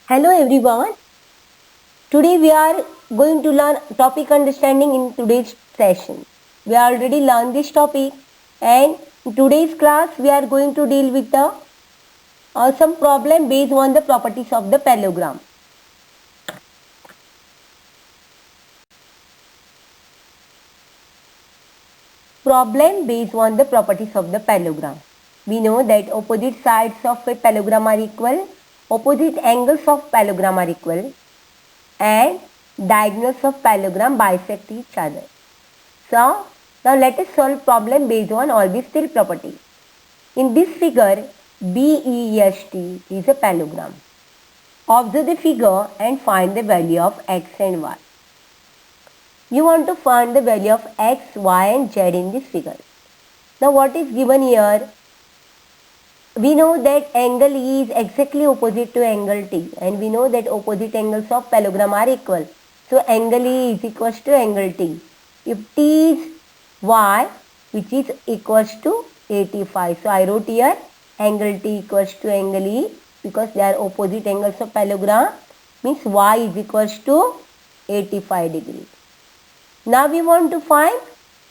Hello everyone. Today we are going to learn topic understanding in today's session. We already learned this topic and in today's class we are going to deal with some problem based on the properties of the parallelogram. Problem based on the properties of the parallelogram. We know that opposite sides of a parallelogram are equal, opposite angles of parallelogram are equal, and diagonals of parallelogram bisect each other. So, now let us solve problem based on all these three properties. In this figure, BEST is a parallelogram. Observe the figure and find the value of x and y. You want to find the value of x, y and z in this figure. Now what is given here? We know that angle E is exactly opposite to angle T, and we know that opposite angles of parallelogram are equal. So angle E is equals to angle T. If T is y, which is equals to 85. So I wrote here angle T equals to angle E because they are opposite angles of parallelogram, means y is equals to 85 degrees. Now we want to find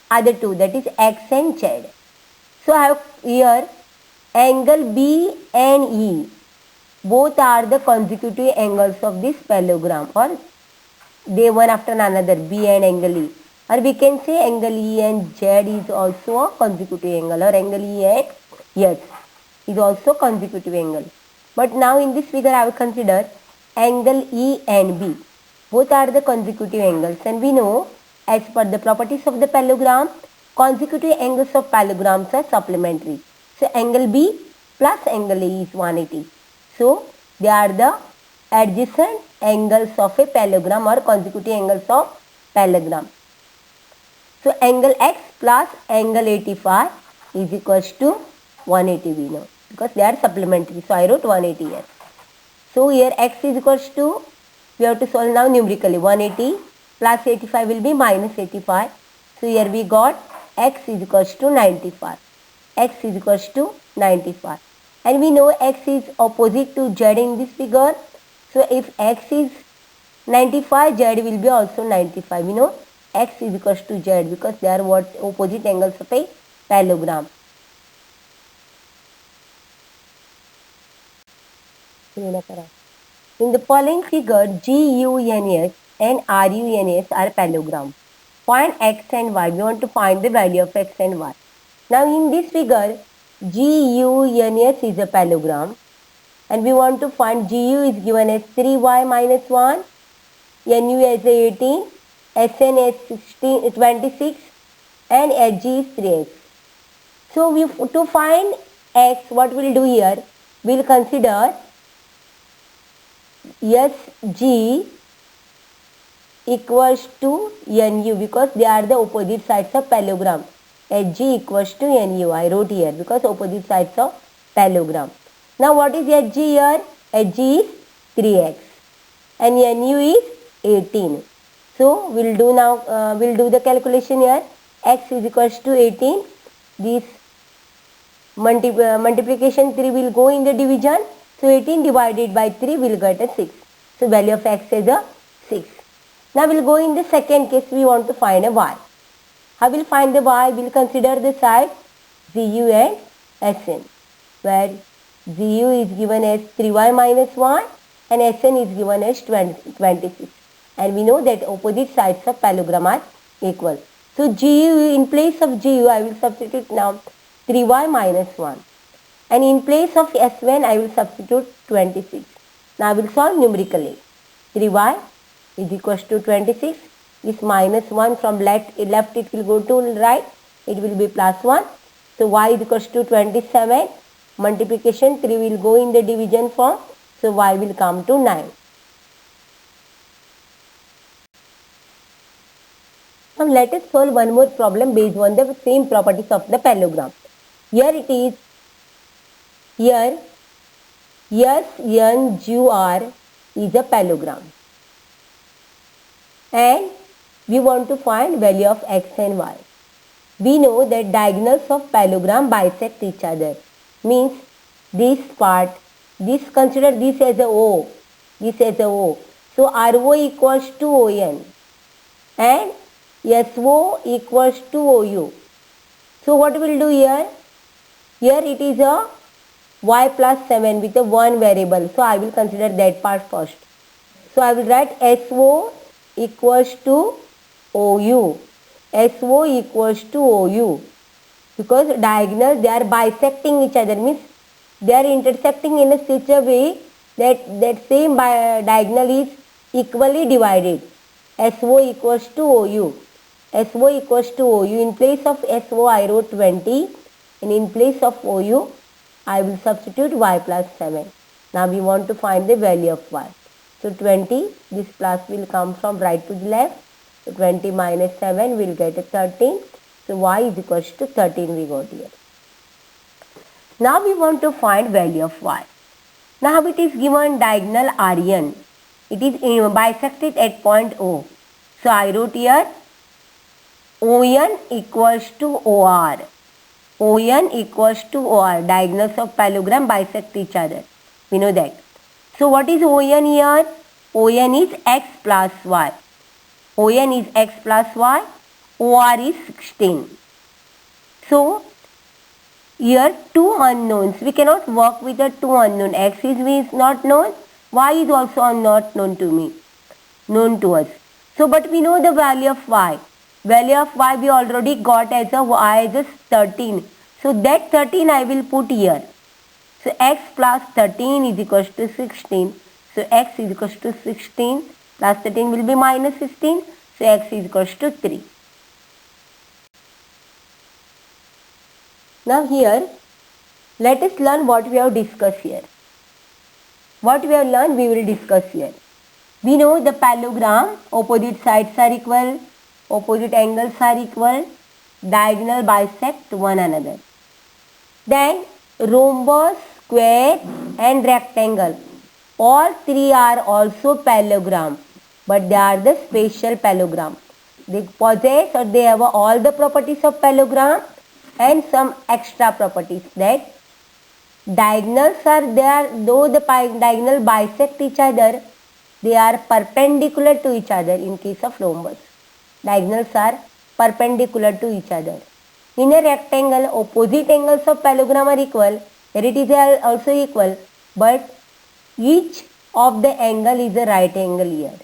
other two, that is x and z. So I have here angle B and E. Both are the consecutive angles of this parallelogram, or they one after another, B and angle E. Or we can say angle E and Z is also a consecutive angle, or angle E and S is also consecutive angle. But now in this figure I will consider angle E and B. Both are the consecutive angles, and we know as per the properties of the parallelogram, consecutive angles of parallelograms are supplementary. So angle B plus angle A is 180. So they are the adjacent angles of a parallelogram or consecutive angles of parallelogram. So angle x plus angle 85 is equals to 180, we know, because they are supplementary. So I wrote 180 here. So here x is equals to, we have to solve now numerically, 180 plus 85 will be minus 85. So here we got x is equals to 95. X is equals to 95. And we know x is opposite to z in this figure. So if x is 95, z will be also 95. We know x is equals to z because they are what opposite angles of a parallelogram. In the following figure, GUNS and RUNS are parallelogram. Find x and y. We want to find the value of x and y. Now in this figure, GUNS is a parallelogram, and we want to find GU is given as 3y minus 1, NU as 18, SN as 26, and SG is 3x. So to find x, what we'll do here, we'll consider SG equals to NU because they are the opposite sides of parallelogram. HG equals to NU, I wrote here because opposite sides of parallelogram. Now what is HG here? HG is 3x and NU is 18. So we'll do the calculation here. X is equals to 18. This multiplication 3 will go in the division. So 18 divided by 3 will get a 6. So value of x is a 6. Now we'll go in the second case. We want to find a y. How will find the y? We'll consider the side GU and SN, where GU is given as 3y minus 1 and SN is given as 26. And we know that opposite sides of parallelogram are equal. So GU, in place of GU, I will substitute now 3y minus 1. And in place of S1, I will substitute 26. Now I will solve numerically. 3y is equals to 26. This minus 1 from left it will go to right. It will be plus 1. So y is equals to 27. Multiplication 3 will go in the division form. So y will come to 9. Now let us solve one more problem based on the same properties of the parallelogram. Here it is. Here SNGR is a parallelogram. And we want to find value of x and y. We know that diagonals of parallelogram bisect each other. Means this part, consider this as a O this as a O. So RO equals to ON and SO equals to OU. So what we'll do here? Here it is a y plus 7 with a one variable. So I will consider that part first. So I will write SO equals to OU. SO equals to OU. Because diagonals, they are bisecting each other, means they are intersecting in a such a way that same diagonal is equally divided. SO equals to OU. SO equals to OU. In place of SO I wrote 20 and in place of OU I will substitute y plus 7. Now we want to find the value of y. So 20, this plus will come from right to the left. So 20 minus 7 will get a 13. So y is equals to 13 we got here. Now we want to find value of y. Now it is given diagonal RN. It is bisected at point O. So I wrote here ON equals to OR. ON equals to OR. Diagonals of parallelogram bisect each other. We know that. So what is ON here? ON is x plus y. ON is x plus y. OR is 16. So here two unknowns. We cannot work with the two unknown. X is not known. Y is also not known to me. Known to us. So but we know the value of y. Value of y we already got as a y as a 13. So that 13 I will put here. So x plus 13 is equals to 16. So x is equals to 16 plus 13 will be minus 16. So x is equals to 3. Now here let us learn what we have discussed here. What we have learned we will discuss here. We know the parallelogram, opposite sides are equal, opposite angles are equal, diagonal bisect one another. Then rhombus, square and rectangle, all three are also parallelogram, but they are the special parallelogram. They possess or they have all the properties of parallelogram and some extra properties, that diagonals are there, though the diagonal bisect each other, they are perpendicular to each other in case of rhombus. Diagonals are perpendicular to each other. In a rectangle, opposite angles of parallelogram are equal, here it is also equal, but each of the angle is a right angle here.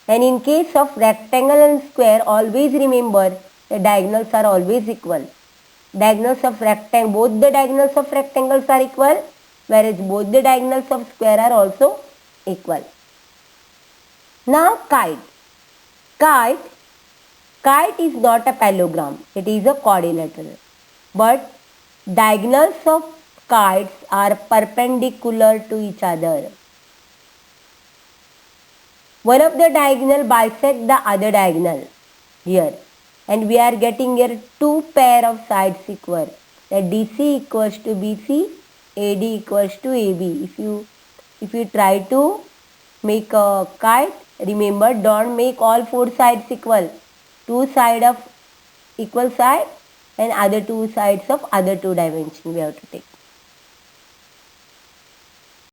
And in case of rectangle and square, always remember the diagonals are always equal. Diagonals of rectangle, both the diagonals of rectangles are equal, whereas both the diagonals of square are also equal. Now kite. Kite is not a parallelogram, it is a quadrilateral. But diagonals of kites are perpendicular to each other. One of the diagonal bisect the other diagonal here. And we are getting here two pair of sides equal. That DC equals to BC, AD equals to AB. If you try to make a kite, remember don't make all four sides equal. Two sides of equal side and other two sides of other two dimension we have to take.